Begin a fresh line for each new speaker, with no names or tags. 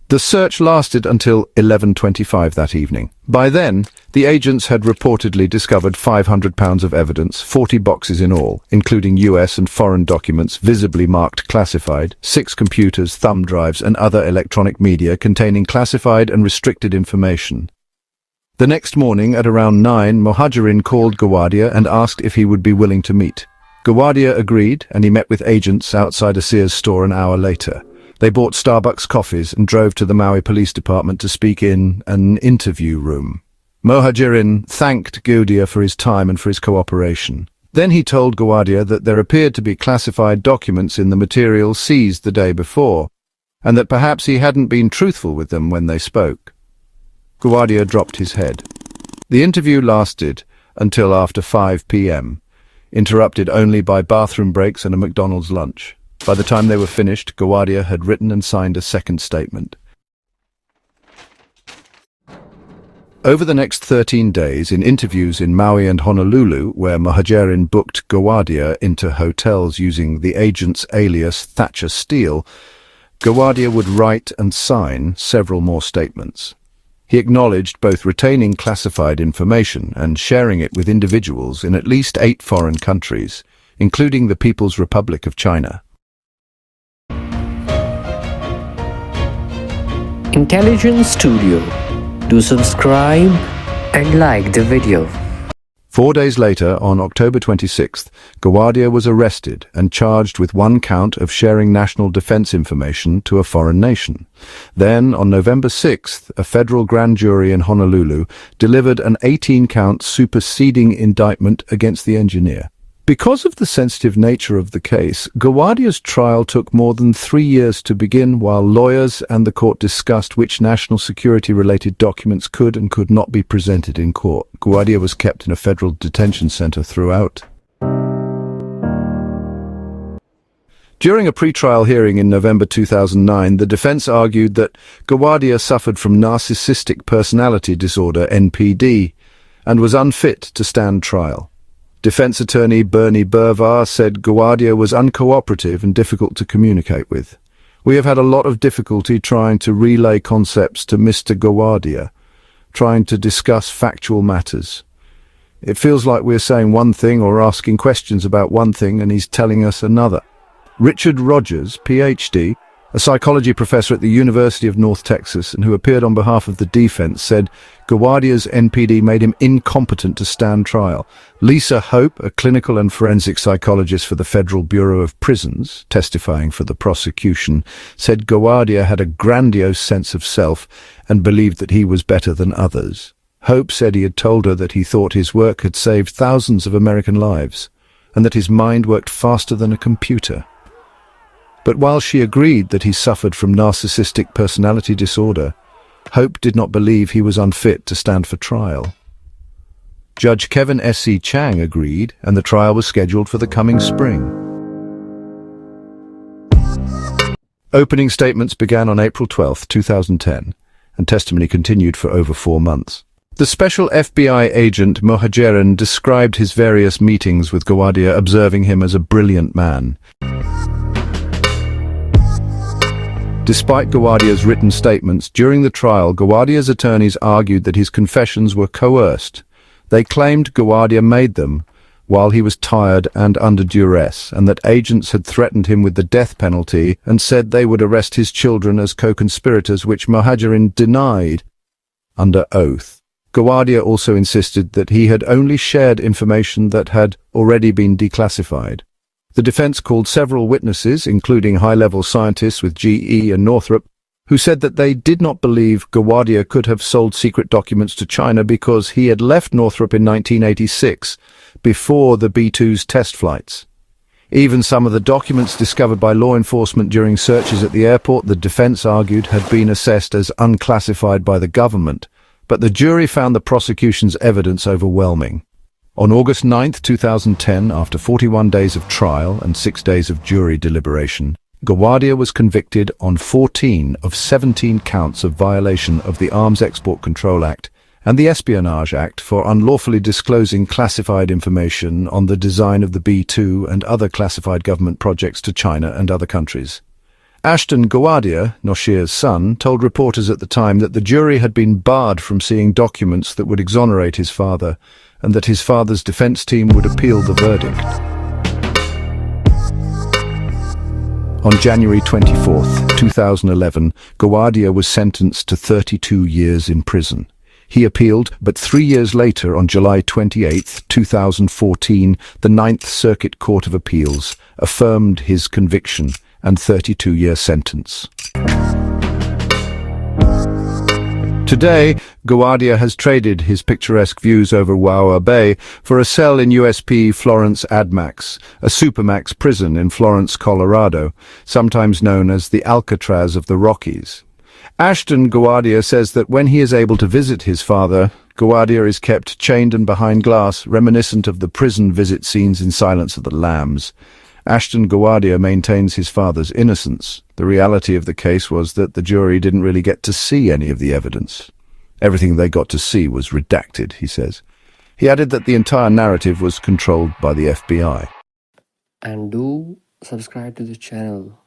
The search lasted until 11:25 that evening. By then, the agents had reportedly discovered 500 pounds of evidence, 40 boxes in all, including US and foreign documents visibly marked classified, 6 computers, thumb drives, and other electronic media containing classified and restricted information. The next morning, at around 9, Mohajirin called Gowadia and asked if he would be willing to meet. Gowadia agreed, and he met with agents outside a Sears store an hour later. They bought Starbucks coffees and drove to the Maui Police Department to speak in an interview room. Mohajirin thanked Gowadia for his time and for his cooperation. Then he told Gowadia that there appeared to be classified documents in the material seized the day before, and that perhaps he hadn't been truthful with them when they spoke. Gowadia dropped his head. The interview lasted until after 5 p.m., interrupted only by bathroom breaks and a McDonald's lunch. By the time they were finished, Gowadia had written and signed a second statement. Over the next 13 days, in interviews in Maui and Honolulu, where Mohajirin booked Gowadia into hotels using the agent's alias Thatcher Steele, Gowadia would write and sign several more statements. He acknowledged both retaining classified information and sharing it with individuals in at least 8 foreign countries, including the People's Republic of China.
Intelligence Studio. Do subscribe and like the video.
4 days later, on October 26th, Gowadia was arrested and charged with 1 count of sharing national defense information to a foreign nation. Then, on November 6th, a federal grand jury in Honolulu delivered an 18-count superseding indictment against the engineer. Because of the sensitive nature of the case, Gowadia's trial took more than 3 years to begin while lawyers and the court discussed which national security-related documents could and could not be presented in court. Gowadia was kept in a federal detention center throughout. During a pretrial hearing in November 2009, the defense argued that Gowadia suffered from narcissistic personality disorder, NPD, and was unfit to stand trial. Defense attorney Bernie Bervar said Gowadia was uncooperative and difficult to communicate with. "We have had a lot of difficulty trying to relay concepts to Mr. Gowadia, trying to discuss factual matters. It feels like we're saying one thing or asking questions about one thing and he's telling us another." Richard Rogers, PhD, a psychology professor at the University of North Texas and who appeared on behalf of the defense, said Gowadia's NPD made him incompetent to stand trial. Lisa Hope, a clinical and forensic psychologist for the Federal Bureau of Prisons, testifying for the prosecution, said Gowadia had a grandiose sense of self and believed that he was better than others. Hope said he had told her that he thought his work had saved thousands of American lives and that his mind worked faster than a computer. But while she agreed that he suffered from narcissistic personality disorder, Hope did not believe he was unfit to stand for trial. Judge Kevin S.C. Chang agreed, and the trial was scheduled for the coming spring. Opening statements began on April 12, 2010, and testimony continued for over 4 months. The special FBI agent Mohajirin described his various meetings with Gowadia, observing him as a brilliant man. Despite Gowadia's written statements, during the trial, Gowadia's attorneys argued that his confessions were coerced. They claimed Gowadia made them while he was tired and under duress, and that agents had threatened him with the death penalty and said they would arrest his children as co-conspirators, which Mohajirin denied under oath. Gowadia also insisted that he had only shared information that had already been declassified. The defense called several witnesses, including high-level scientists with GE and Northrop, who said that they did not believe Gowadia could have sold secret documents to China because he had left Northrop in 1986, before the B-2's test flights. Even some of the documents discovered by law enforcement during searches at the airport, the defense argued, had been assessed as unclassified by the government, but the jury found the prosecution's evidence overwhelming. On August 9, 2010, after 41 days of trial and 6 days of jury deliberation, Gowadia was convicted on 14 of 17 counts of violation of the Arms Export Control Act and the Espionage Act for unlawfully disclosing classified information on the design of the B-2 and other classified government projects to China and other countries. Ashton Gowadia, Noshir's son, told reporters at the time that the jury had been barred from seeing documents that would exonerate his father, and that his father's defense team would appeal the verdict. On January 24, 2011, Gowadia was sentenced to 32 years in prison. He appealed, but 3 years later, on July 28, 2014, the Ninth Circuit Court of Appeals affirmed his conviction and 32-year sentence. Today, Gowadia has traded his picturesque views over Wawa Bay for a cell in USP Florence AdMax, a supermax prison in Florence, Colorado, sometimes known as the Alcatraz of the Rockies. Ashton Gowadia says that when he is able to visit his father, Gowadia is kept chained and behind glass, reminiscent of the prison visit scenes in Silence of the Lambs. Ashton Gowadia maintains his father's innocence. The reality of the case was that the jury didn't really get to see any of the evidence. Everything they got to see was redacted, he says. He added that the entire narrative was controlled by the FBI.
And do subscribe to the channel.